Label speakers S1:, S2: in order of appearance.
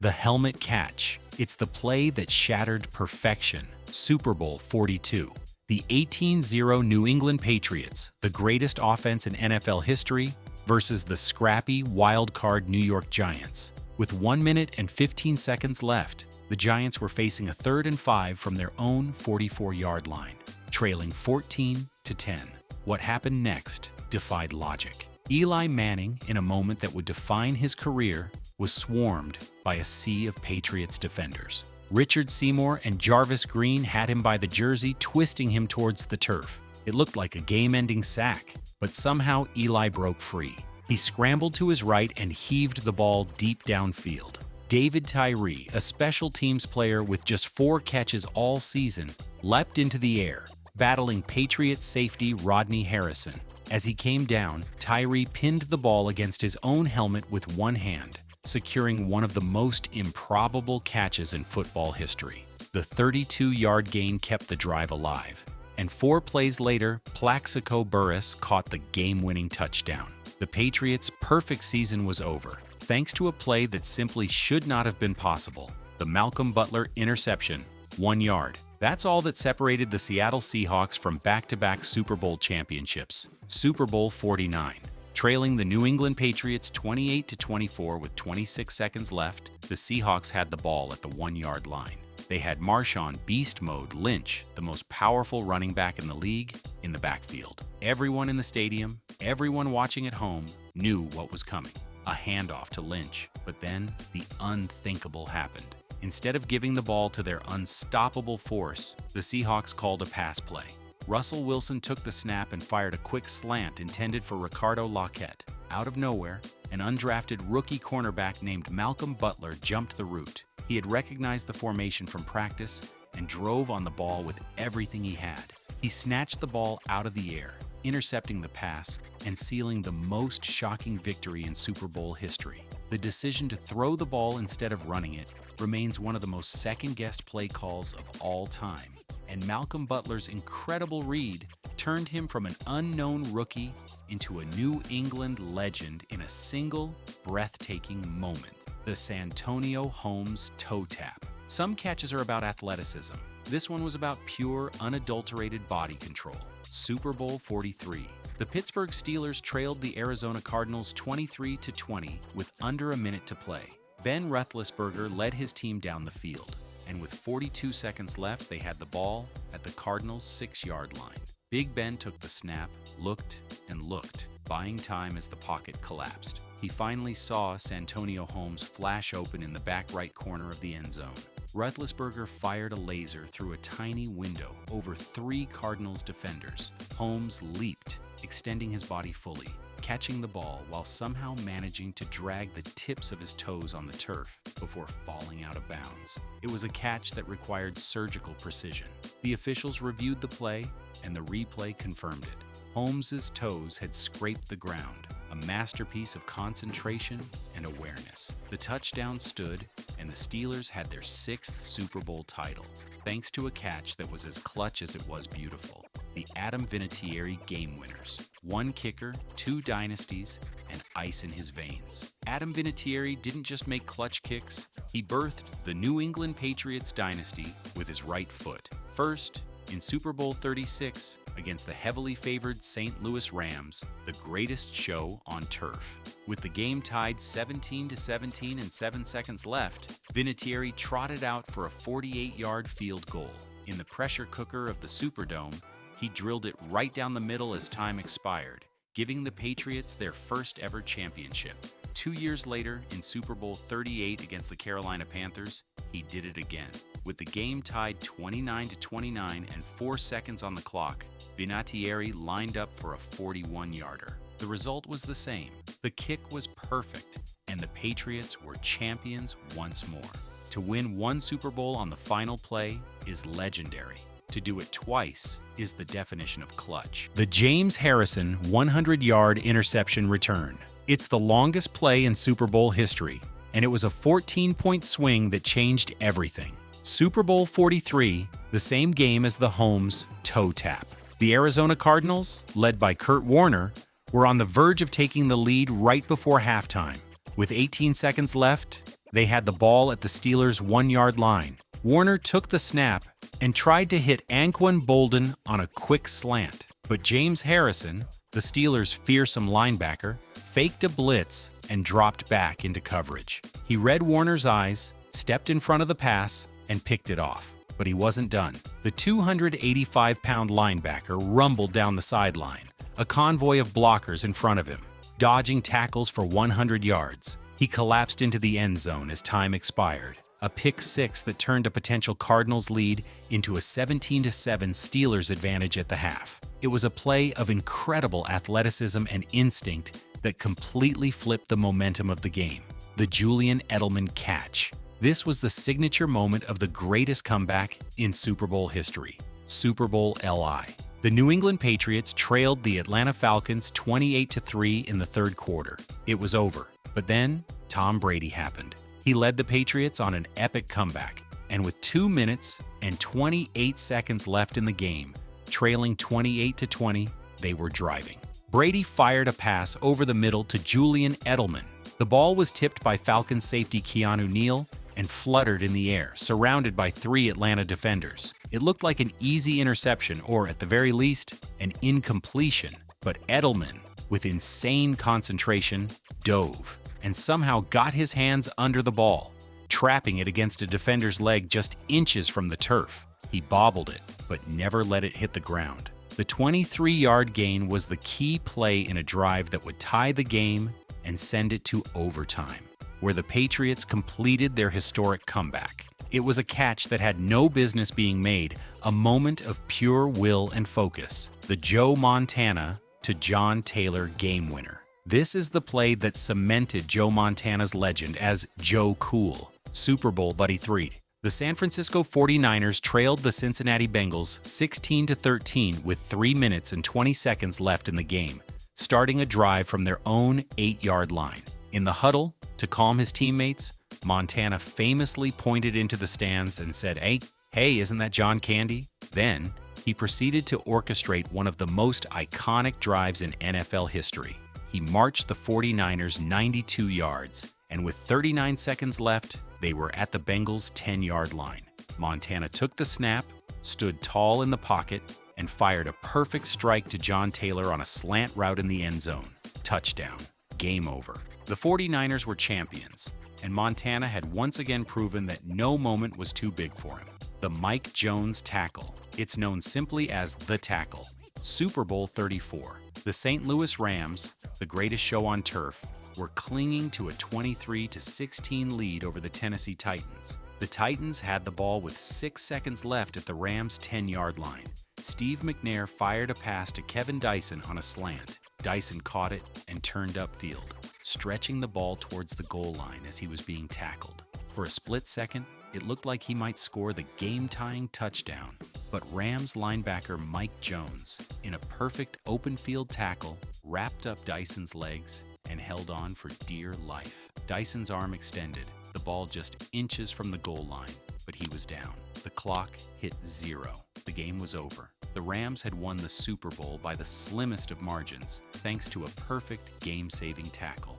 S1: The helmet catch. It's the play that shattered perfection. Super Bowl 42. The 18-0 New England Patriots, the greatest offense in NFL history, versus the scrappy, wild-card New York Giants. With 1 minute and 15 seconds left, the Giants were facing a 3rd and 5 from their own 44-yard line, trailing 14-10. What happened next defied logic. Eli Manning, in a moment that would define his career, was swarmed by a sea of Patriots defenders. Richard Seymour and Jarvis Green had him by the jersey, twisting him towards the turf. It looked like a game-ending sack, but somehow Eli broke free. He scrambled to his right and heaved the ball deep downfield. David Tyree, a special teams player with just 4 catches all season, leapt into the air, battling Patriots safety Rodney Harrison. As he came down, Tyree pinned the ball against his own helmet with one hand, securing one of the most improbable catches in football history. The 32-yard gain kept the drive alive, and 4 plays later, Plaxico Burress caught the game-winning touchdown. The Patriots' perfect season was over, thanks to a play that simply should not have been possible. The Malcolm Butler interception, 1 yard. That's all that separated the Seattle Seahawks from back-to-back Super Bowl championships. Super Bowl 49. Trailing the New England Patriots 28-24 with 26 seconds left, the Seahawks had the ball at the 1-yard line. They had Marshawn Beast Mode Lynch, the most powerful running back in the league, in the backfield. Everyone in the stadium, everyone watching at home, knew what was coming. A handoff to Lynch. But then, the unthinkable happened. Instead of giving the ball to their unstoppable force, the Seahawks called a pass play. Russell Wilson took the snap and fired a quick slant intended for Ricardo Lockett. Out of nowhere, an undrafted rookie cornerback named Malcolm Butler jumped the route. He had recognized the formation from practice and drove on the ball with everything he had. He snatched the ball out of the air, intercepting the pass and sealing the most shocking victory in Super Bowl history. The decision to throw the ball instead of running it remains one of the most second-guessed play calls of all time. And Malcolm Butler's incredible read turned him from an unknown rookie into a New England legend in a single, breathtaking moment. The Santonio Holmes toe tap. Some catches are about athleticism. This one was about pure, unadulterated body control. Super Bowl 43. The Pittsburgh Steelers trailed the Arizona Cardinals 23-20 with under a minute to play. Ben Roethlisberger led his team down the field, and with 42 seconds left, they had the ball at the Cardinals' 6-yard line. Big Ben took the snap, looked, and looked, buying time as the pocket collapsed. He finally saw Santonio Holmes flash open in the back right corner of the end zone. Roethlisberger fired a laser through a tiny window over 3 Cardinals defenders. Holmes leaped, extending his body fully, catching the ball while somehow managing to drag the tips of his toes on the turf before falling out of bounds. It was a catch that required surgical precision. The officials reviewed the play, and the replay confirmed it. Holmes's toes had scraped the ground, a masterpiece of concentration and awareness. The touchdown stood, and the Steelers had their 6th Super Bowl title, thanks to a catch that was as clutch as it was beautiful. The Adam Vinatieri game winners. 1 kicker, 2 dynasties, and ice in his veins. Adam Vinatieri didn't just make clutch kicks, he birthed the New England Patriots dynasty with his right foot. First, in Super Bowl 36, against the heavily favored St. Louis Rams, the greatest show on turf. With the game tied 17-17 and 7 seconds left, Vinatieri trotted out for a 48-yard field goal. In the pressure cooker of the Superdome, he drilled it right down the middle as time expired, giving the Patriots their first ever championship. 2 years later, in Super Bowl 38 against the Carolina Panthers, he did it again. With the game tied 29-29 and 4 seconds on the clock, Vinatieri lined up for a 41-yarder. The result was the same. The kick was perfect, and the Patriots were champions once more. To win 1 Super Bowl on the final play is legendary. To do it twice is the definition of clutch. The James Harrison 100-yard interception return. It's the longest play in Super Bowl history, and it was a 14-point swing that changed everything. Super Bowl 43, the same game as the Holmes toe tap. The Arizona Cardinals, led by Kurt Warner, were on the verge of taking the lead right before halftime. With 18 seconds left, They had the ball at the Steelers' 1-yard line. Warner took the snap and tried to hit Anquan Boldin on a quick slant. But James Harrison, the Steelers' fearsome linebacker, faked a blitz and dropped back into coverage. He read Warner's eyes, stepped in front of the pass, and picked it off. But he wasn't done. The 285-pound linebacker rumbled down the sideline, a convoy of blockers in front of him, dodging tackles for 100 yards. He collapsed into the end zone as time expired, a pick six that turned a potential Cardinals lead into a 17-7 Steelers advantage at the half. It was a play of incredible athleticism and instinct that completely flipped the momentum of the game. The Julian Edelman catch. This was the signature moment of the greatest comeback in Super Bowl history, Super Bowl LI. The New England Patriots trailed the Atlanta Falcons 28-3 in the third quarter. It was over, but then Tom Brady happened. He led the Patriots on an epic comeback, and with 2 minutes and 28 seconds left in the game, trailing 28-20, they were driving. Brady fired a pass over the middle to Julian Edelman. The ball was tipped by Falcons safety Keanu Neal and fluttered in the air, surrounded by 3 Atlanta defenders. It looked like an easy interception, or at the very least, an incompletion. But Edelman, with insane concentration, dove and somehow got his hands under the ball, trapping it against a defender's leg just inches from the turf. He bobbled it, but never let it hit the ground. The 23-yard gain was the key play in a drive that would tie the game and send it to overtime, where the Patriots completed their historic comeback. It was a catch that had no business being made, a moment of pure will and focus. The Joe Montana to John Taylor game winner. This is the play that cemented Joe Montana's legend as Joe Cool. Super Bowl XXIII. The San Francisco 49ers trailed the Cincinnati Bengals 16-13 with 3 minutes and 20 seconds left in the game, starting a drive from their own 8-yard line. In the huddle, to calm his teammates, Montana famously pointed into the stands and said, Hey, isn't that John Candy? Then, he proceeded to orchestrate one of the most iconic drives in NFL history. He marched the 49ers 92 yards, and with 39 seconds left, they were at the Bengals' 10-yard line. Montana took the snap, stood tall in the pocket, and fired a perfect strike to John Taylor on a slant route in the end zone. Touchdown. Game over. The 49ers were champions, and Montana had once again proven that no moment was too big for him. The Mike Jones tackle. It's known simply as the tackle. Super Bowl XXXIV. The St. Louis Rams, the greatest show on turf, were clinging to a 23-16 lead over the Tennessee Titans. The Titans had the ball with 6 seconds left at the Rams' 10-yard line. Steve McNair fired a pass to Kevin Dyson on a slant. Dyson caught it and turned upfield, stretching the ball towards the goal line as he was being tackled. For a split second, it looked like he might score the game-tying touchdown, but Rams linebacker Mike Jones, in a perfect open field tackle, wrapped up Dyson's legs and held on for dear life. Dyson's arm extended, the ball just inches from the goal line, but he was down. The clock hit 0. The game was over. The Rams had won the Super Bowl by the slimmest of margins, thanks to a perfect game-saving tackle.